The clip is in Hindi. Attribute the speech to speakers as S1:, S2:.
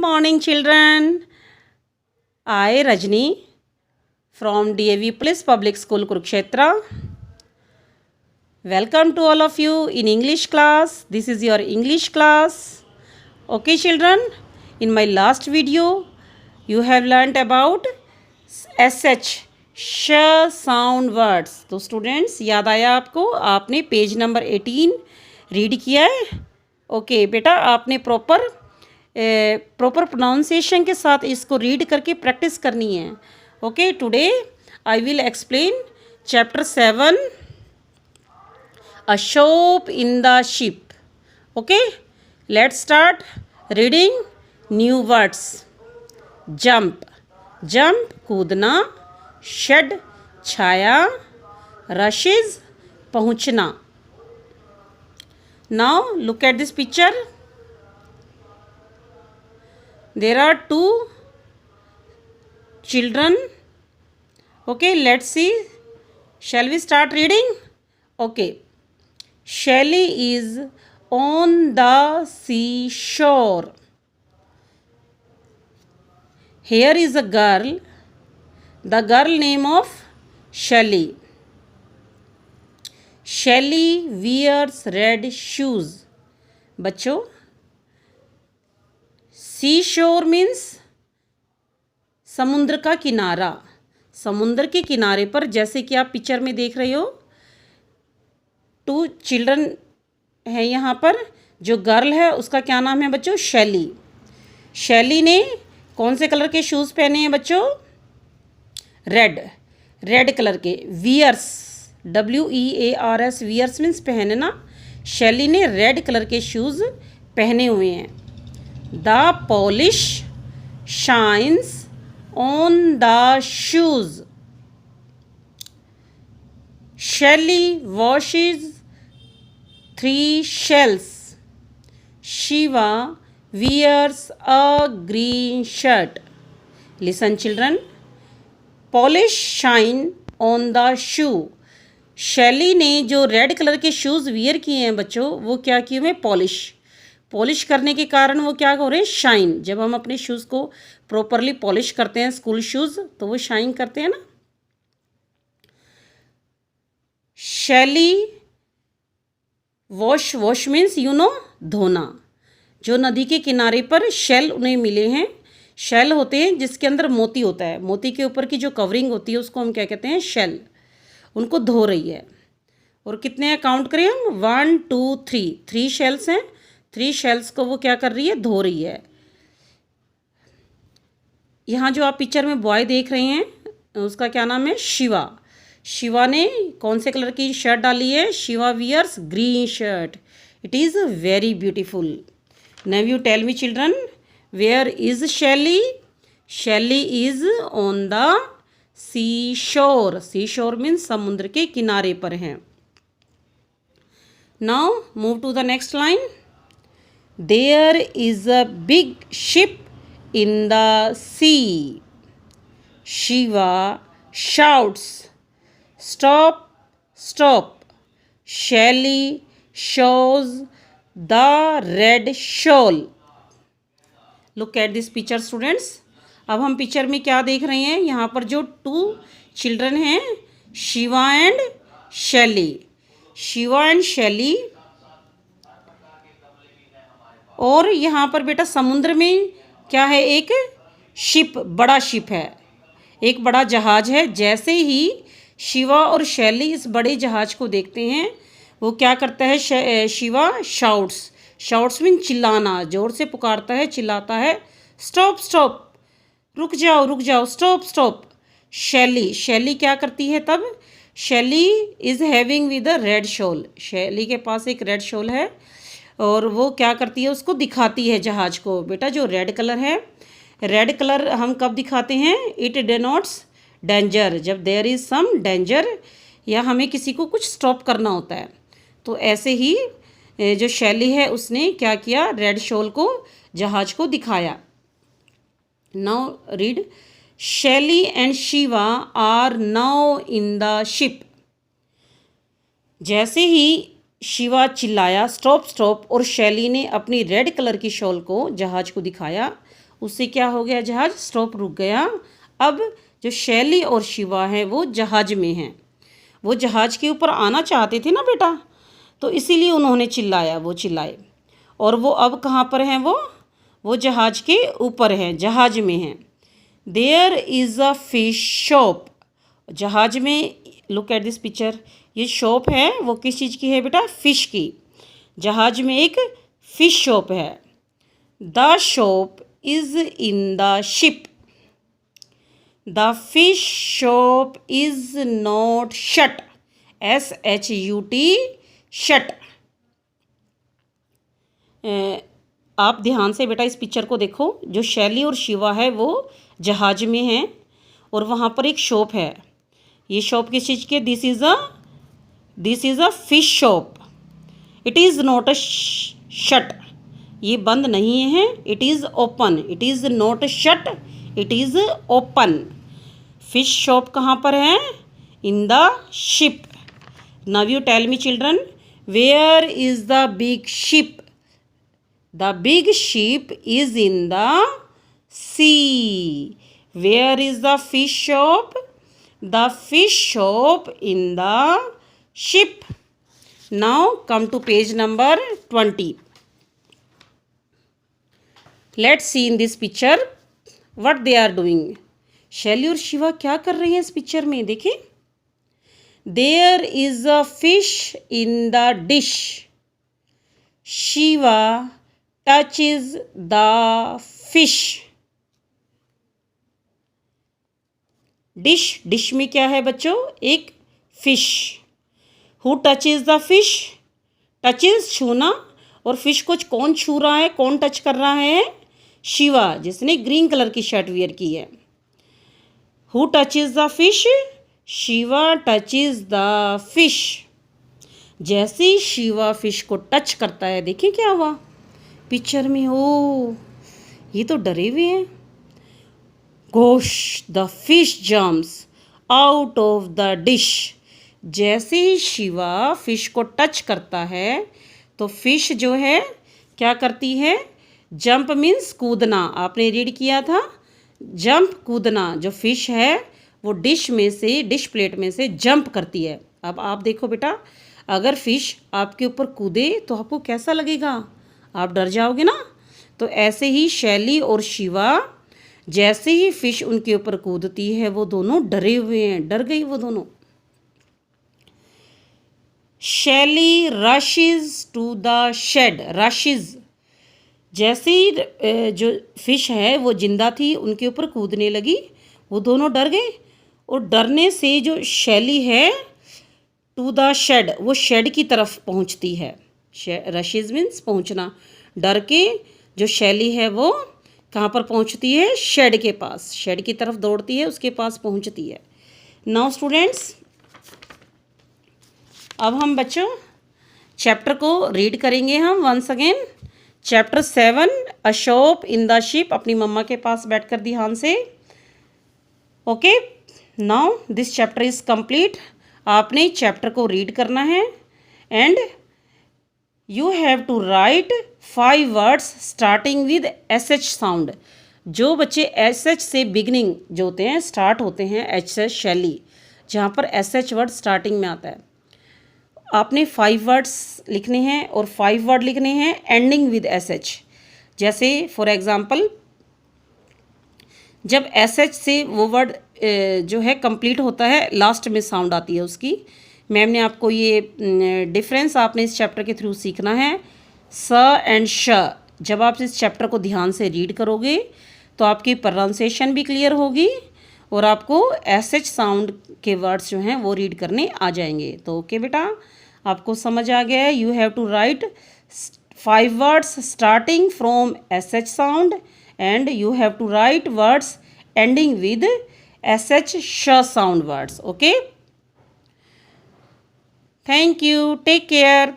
S1: morning, children. I, Rajni, from DAV Police Public School, Kurukshetra. Welcome to all of you in English class. This is your English class. Okay, children. In my last video, you have learnt about SH, sh sound words. तो स्टूडेंट्स याद आया आपको? आपने पेज नंबर 18 रीड किया है? ओके बेटा, आपने प्रॉपर प्रोनाउंसिएशन के साथ इसको रीड करके प्रैक्टिस करनी है. Okay, today I will explain chapter 7, a shop in the ship. Okay, let's start reading new words. Jump, jump कूदना. शेड, छाया. रशेज, पहुंचना. Now look at this picture. There are two children. Okay, let's see. Shall we start reading? Okay. Shelly is on the seashore. Here is a girl. The girl name of Shelly. Shelly wears red shoes. बच्चों, सी शोर मीन्स समुद्र का किनारा. समुद्र के किनारे पर, जैसे कि आप पिक्चर में देख रहे हो, 2 चिल्ड्रन है यहाँ पर. जो गर्ल है उसका क्या नाम है बच्चों? शैली. शैली ने कौन से कलर के शूज़ पहने हैं बच्चों? रेड कलर के. वियर्स, WEARS, वियर्स मीन्स पहनना. शैली ने रेड कलर के शूज़ पहने हुए हैं. The polish shines on the shoes. Shelly washes 3 shells. Shiva wears a green shirt. Listen children. Polish shine on the shoe. Shelly ने जो रेड कलर के शूज़ वियर किए हैं बच्चों, वो क्या किए हुए? पॉलिश करने के कारण वो क्या हो रहे हैं? शाइन. जब हम अपने शूज़ को प्रॉपरली पॉलिश करते हैं, स्कूल शूज़, तो वो शाइन करते हैं ना. शैली वॉश मीन्स धोना. जो नदी के किनारे पर शेल उन्हें मिले हैं. शेल होते हैं जिसके अंदर मोती होता है. मोती के ऊपर की जो कवरिंग होती है उसको हम क्या कहते हैं? शेल. उनको धो रही है. और कितने हैं काउंट करें हम? 1 2 3 शेल्स हैं. 3 शेल्स को वो क्या कर रही है? धो रही है. यहाँ जो आप पिक्चर में बॉय देख रहे हैं उसका क्या नाम है? शिवा. शिवा ने कौन से कलर की शर्ट डाली है? Shiva wears green shirt. It is very beautiful. Now you tell me children, where is Shelly? Shelly is on the सी शोर. सी शोर मीन्स समुद्र के किनारे पर हैं. Now move to the next line. There is a big ship in the sea. Shiva shouts, "Stop, stop." Shelly shows the red shawl. Look at this picture students. अब हम पिक्चर में क्या देख रहे हैं? यहाँ पर जो 2 चिल्ड्रन हैं, शिवा एंड शैली. शिवा एंड शैली. और यहाँ पर बेटा समुद्र में क्या है? एक शिप, बड़ा शिप है, एक बड़ा जहाज़ है. जैसे ही शिवा और शैली इस बड़े जहाज़ को देखते हैं, वो क्या करता है? शिवा शाउट्स मीन चिल्लाना. ज़ोर से पुकारता है, चिल्लाता है, स्टॉप स्टॉप, रुक जाओ, स्टॉप. शैली क्या करती है तब? शैली is having with a red shawl. शैली के पास एक रेड शॉल है और वो क्या करती है? उसको दिखाती है जहाज़ को. बेटा जो रेड कलर है, रेड कलर हम कब दिखाते हैं? It denotes danger. जब देयर इज़ सम डेंजर या हमें किसी को कुछ स्टॉप करना होता है. तो ऐसे ही जो शैली है उसने क्या किया? रेड शॉल को जहाज़ को दिखाया. Now read. Shelly and Shiva are now in the ship. जैसे ही शिवा चिल्लाया स्टॉप स्टॉप और शैली ने अपनी रेड कलर की शॉल को जहाज को दिखाया उससे क्या हो गया, जहाज स्टॉप, रुक गया। अब जो शैली और शिवा है वो जहाज में हैं, वो जहाज के ऊपर आना चाहते थे ना बेटा, तो इसीलिए उन्होंने चिल्लाया, वो चिल्लाए। और वो अब कहाँ पर हैं, वो जहाज के ऊपर हैं, जहाज में हैं। There is a fish shop, जहाज में, लुक एट दिस पिक्चर, ये शॉप है वो किस चीज़ की है बेटा, फिश की। जहाज में एक फिश शॉप है। The shop is in the ship, the fish shop is not shut, SHUT, shut. आप ध्यान से बेटा इस पिक्चर को देखो। जो शैली और शिवा है वो जहाज में हैं और वहाँ पर एक शॉप है। ये शॉप किस चीज़ की, this is a fish shop. It is not a shut, ये बंद नहीं है, it is open, it is not shut, it is open. Fish shop कहाँ पर है, in the ship. Now you tell me children, where is the big ship, the big ship is in the sea. Where is the fish shop, the fish shop in the ship. Now come to page number 20. Let's see in this picture what they are doing. शैली और शिवा क्या कर रहे हैं इस पिक्चर में, देखें। There is a fish in the dish. Shiva touches the fish. Dish में क्या है बच्चों, एक fish. Who touches the fish, touches छूना, और फिश को कौन छू रहा है, कौन टच कर रहा है, शिवा, जिसने ग्रीन कलर की शर्ट वियर की है। Who touches the fish, Shiva touches the fish. जैसे ही शिवा फिश को टच करता है, देखें क्या हुआ पिक्चर में, हो ये तो डरे हुए हैं। Gosh, the fish jumps out of the dish. जैसे ही शिवा फिश को टच करता है तो फिश जो है क्या करती है, जंप मीन्स कूदना, आपने रीड किया था, जंप कूदना। जो फिश है वो डिश प्लेट में से जंप करती है। अब आप देखो बेटा, अगर फिश आपके ऊपर कूदे तो आपको कैसा लगेगा, आप डर जाओगे ना। तो ऐसे ही शैली और शिवा, जैसे ही फिश उनके ऊपर कूदती है वो दोनों डरे हुए हैं, डर गई वो दोनों। Shelly rushes to the shed, rushes, जैसे ही जो फिश है वो जिंदा थी उनके ऊपर कूदने लगी, वो दोनों डर गए। और डरने से जो शैली है, टू द शेड, वो शेड की तरफ पहुंचती है। रशेज मीन्स पहुंचना। डर के जो शैली है वो कहाँ पर पहुंचती है, शेड के पास, शेड की तरफ दौड़ती है, उसके पास पहुंचती है। नाउ स्टूडेंट्स, अब हम बच्चों चैप्टर को रीड करेंगे हम once again. Chapter 7, a shop in the ship. अपनी मम्मा के पास बैठकर ध्यान से, okay. Now this chapter is complete. आपने चैप्टर को रीड करना है and you have to write 5 words starting with SH sound. जो बच्चे SH से बिगनिंग जो होते हैं, स्टार्ट होते हैं HH शैली, जहाँ पर SH वर्ड स्टार्टिंग में आता है, आपने 5 वर्ड्स लिखने हैं और 5 वर्ड लिखने हैं एंडिंग विद SH। जैसे फॉर एग्ज़ाम्पल, जब SH से वो वर्ड जो है कंप्लीट होता है, लास्ट में साउंड आती है उसकी। मैम ने आपको ये डिफरेंस आपने इस चैप्टर के थ्रू सीखना है, स एंड श। जब आप इस चैप्टर को ध्यान से रीड करोगे तो आपकी प्रोनाउंसिएशन भी क्लियर होगी और आपको SH साउंड के वर्ड्स जो हैं वो रीड करने आ जाएंगे। तो ओके बेटा, आपको समझ आ गया है। You have to write 5 words starting from SH sound and you have to write words ending with SH sh sound words. Okay. Thank you. Take care.